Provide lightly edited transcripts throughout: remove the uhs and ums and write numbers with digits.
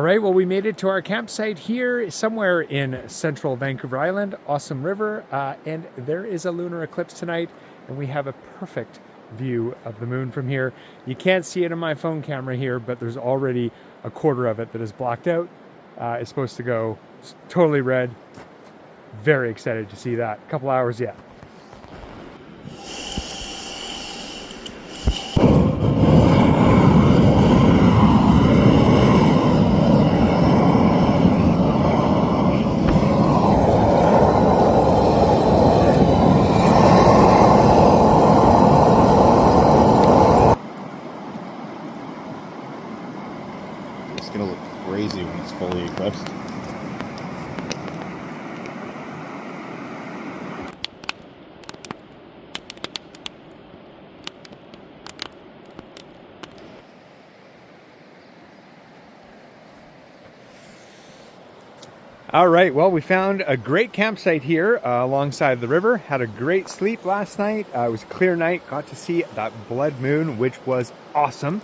right, well, we made it to our campsite here somewhere in central Vancouver Island, awesome river, and there is a lunar eclipse tonight, and we have a perfect view of the moon from here. You can't see it on my phone camera here, but there's already a quarter of it that is blocked out. It's supposed to go totally red. Very excited to see that. A couple hours yet. It's gonna look crazy when it's fully eclipsed. All right, well, we found a great campsite here alongside the river. Had a great sleep last night. It was a clear night. Got to see that blood moon, which was awesome.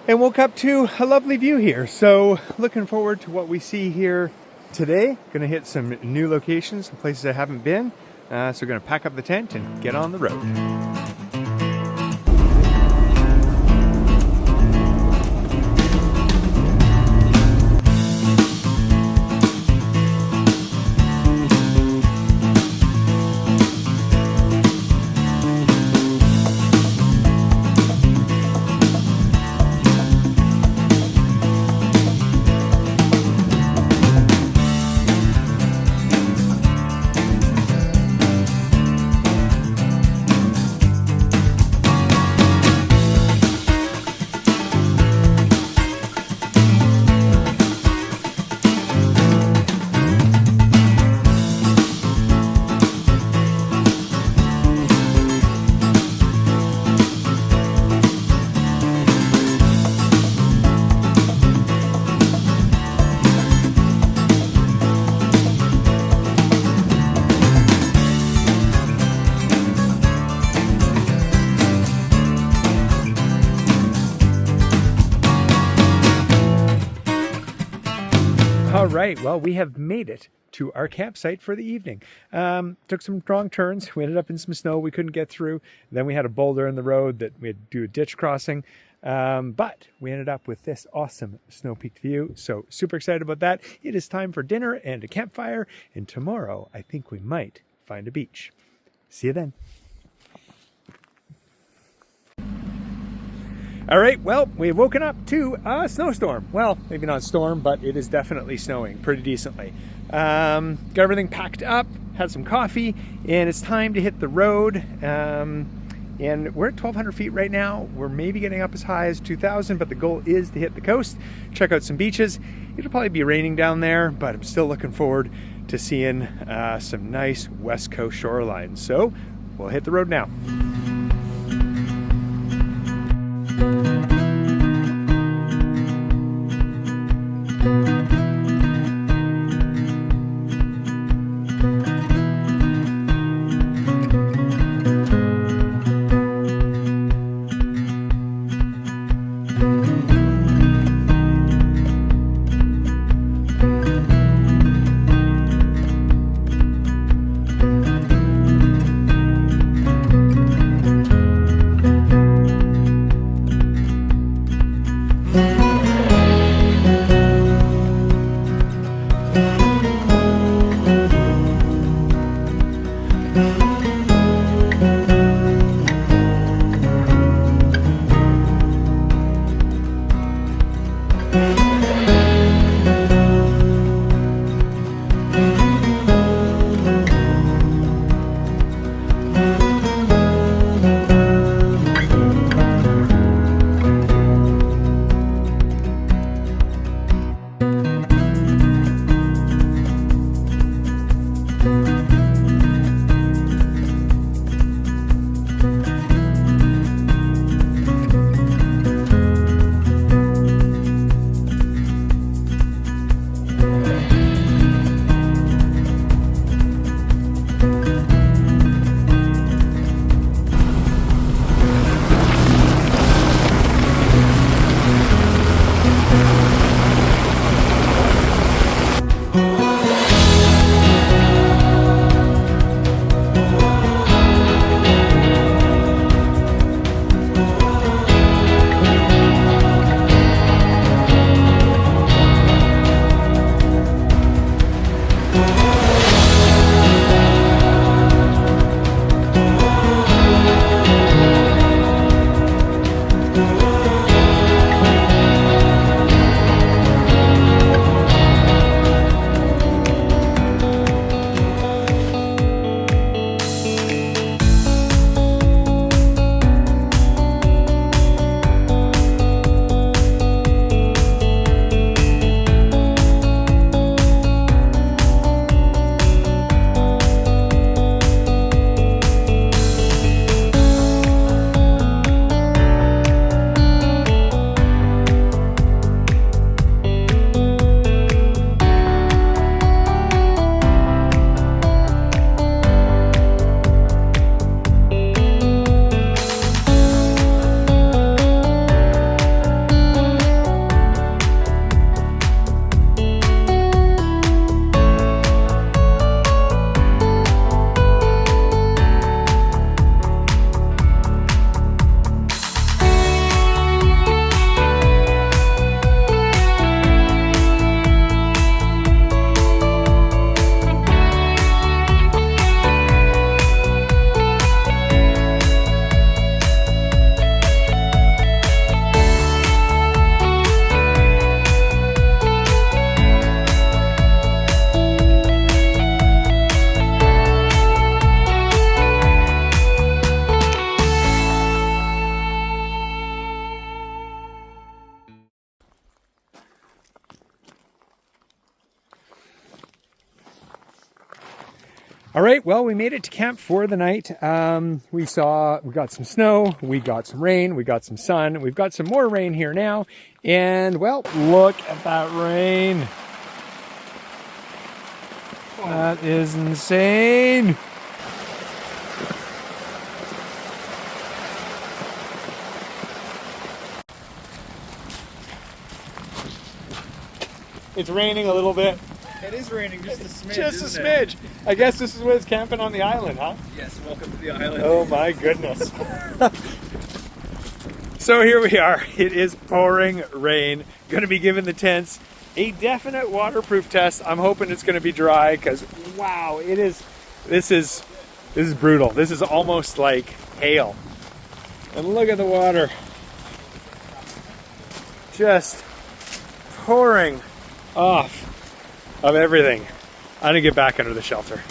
And woke up to a lovely view here. So looking forward to what we see here today. Gonna hit some new locations, some places I haven't been. So we're gonna pack up the tent and get on the road. All right, well, we have made it to our campsite for the evening. Took some wrong turns. We ended up in some snow we couldn't get through. Then we had a boulder in the road that we had to do a ditch crossing. But we ended up with this awesome snow-peaked view. So super excited about that. It is time for dinner and a campfire. And tomorrow, I think we might find a beach. See you then. All right, well, we've woken up to a snowstorm. Well, maybe not storm, but it is definitely snowing pretty decently. Got everything packed up, had some coffee, and it's time to hit the road. And we're at 1,200 feet right now. We're maybe getting up as high as 2,000, but the goal is to hit the coast, check out some beaches. It'll probably be raining down there, but I'm still looking forward to seeing some nice West Coast shorelines. So we'll hit the road now. All right, well, we made it to camp for the night. We got some snow, we got some rain, we got some sun, we've got some more rain here now. And well, look at that rain. That is insane. It's raining a little bit. It is raining just a smidge. Just a smidge. I guess this is what it's camping on the island, huh? Yes, welcome to the island. Oh my goodness. So here we are. It is pouring rain. Going to be giving the tents a definite waterproof test. I'm hoping it's going to be dry because wow, it is. This is brutal. This is almost like hail. And look at the water. Just pouring off of everything. I'm gonna get back under the shelter.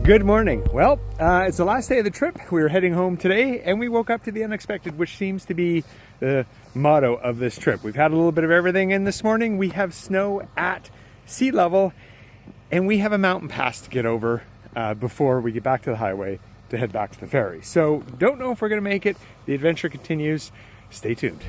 Good morning. Well, it's the last day of the trip. We were heading home today and we woke up to the unexpected, which seems to be the motto of this trip. We've had a little bit of everything in this morning. We have snow at sea level and we have a mountain pass to get over before we get back to the highway to head back to the ferry. So don't know if we're going to make it. The adventure continues. Stay tuned.